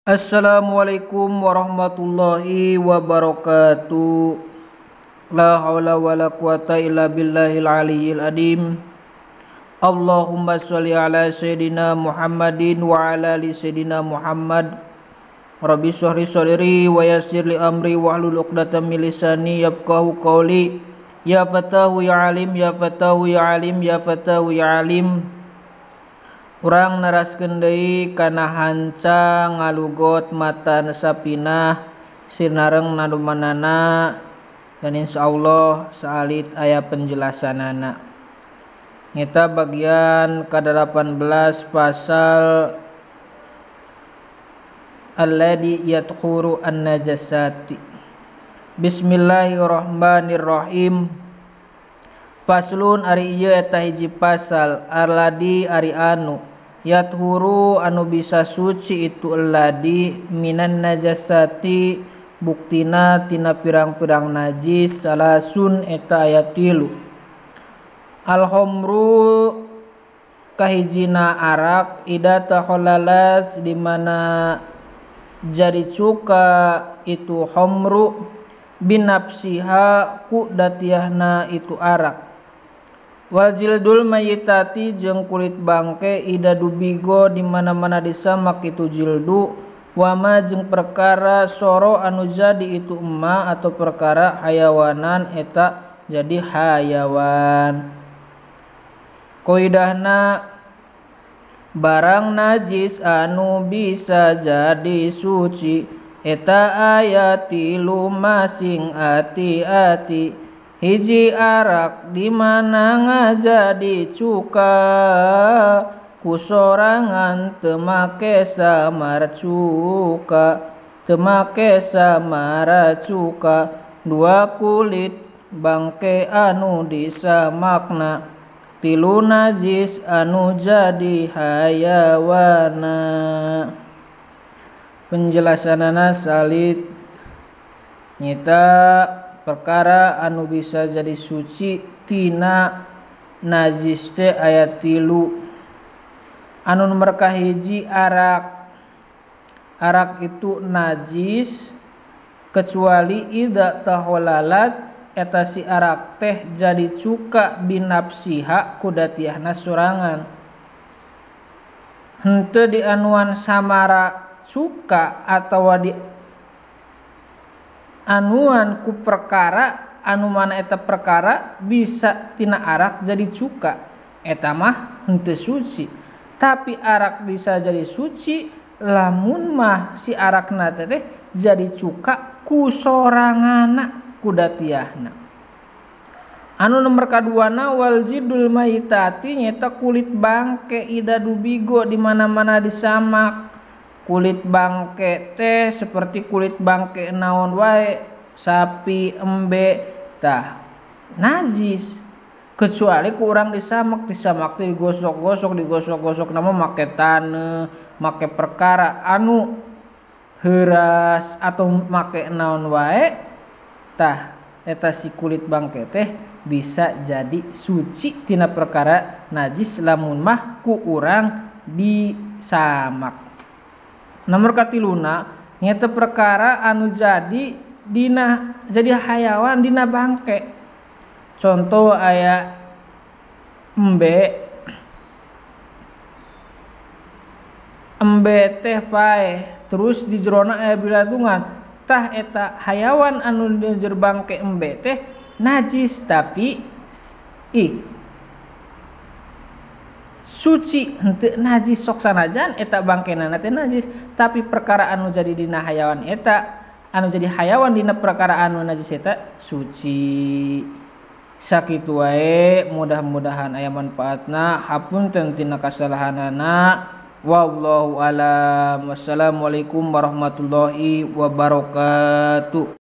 Assalamualaikum warahmatullahi wabarakatuh. La haula wala quwata illa billahil aliyyil adim. Allahumma sholli ala sayyidina Muhammadin wa ala ali sayyidina Muhammad. Rabbi shrah li sadri wa yassir li amri wahlul 'uqdatam min lisani yafqahu qawli. Ya fatahu ya alim, ya fatahu ya alim, ya fatahu ya alim. Urang naraskeun deui kana hanca ngalugot mata sapinah sinareng nadumanana dan insyaallah saalit aya penjelasanana. Nyata bagian ke-18 pasal alladzi yadkhuru an-najasati. Bismillahirrahmanirrahim. Faslun ari ieu eta hiji pasal alladzi ari anu yathuru anu bisa suci itu alladzi minan najasati buktina tina pirang-pirang najis salasun eta aya 3. Al-khamru kahijina arak ida tahallalas di mana jadi cuka itu khamru binafsiha ku datiahna itu arak. Wal jildul mayitati jeung kulit bangke ida dubigo di mana-mana disamak itu jildu wama jeung perkara soro anu jadi itu emma atau perkara hayawanan eta jadi hayawan. Qaidahna barang najis anu bisa jadi suci eta ayati lumasing ati-ati. Hiji arak di mana ngajadi cuka kusorangan teu make samar cuka, teu make samara cuka. 2 kulit bangke anu disamakna, 3 najis anu jadi hayawana. Penjelasanana salit nyata perkara anu bisa jadi suci tina najis teh aya 3. Anu nomor kahiji arak. Arak itu najis kecuali ida taholalat eta si arak teh jadi cuka binafsiha kudatiahna sorangan. Henteu di anuan samara cuka atawa di anuan ku perkara anu mana eta perkara bisa tina arak jadi cuka eta mah henteu suci. Tapi arak bisa jadi suci lamun mah si arakna teh jadi cuka ku sorangana ku datiahna. Anu nomor kaduana wal jidul mayitati nyata kulit bangke ida dubigo di mana-mana disamak. Kulit bangke teh seperti kulit bangke naon wae, sapi, embe, tah najis kecuali ku urang disamak teh digosok-gosok nama make taneuh, make perkara anu heuras atau make naon wae, tah eta si kulit bangke teh bisa jadi suci tina perkara najis lamun mah ku urang disamak. Nomor katiluna nyata perkara anu jadi hayawan dina bangke. Contoh aya embe teh pae terus di jerona aya biladungan, tah eta hayawan anu di jero bangke embe teh najis tapi suci henteu najis sok sanajan eta bangkenana teh najis tapi perkara anu jadi dina hayawan eta anu jadi hayawan dina perkara anu najis eta suci. Sakitu wae mudah-mudahan aya manfaatna. Hapunten tina kasalahanana. Wallahu a'lam. Wassalamualaikum warahmatullahi wabarakatuh.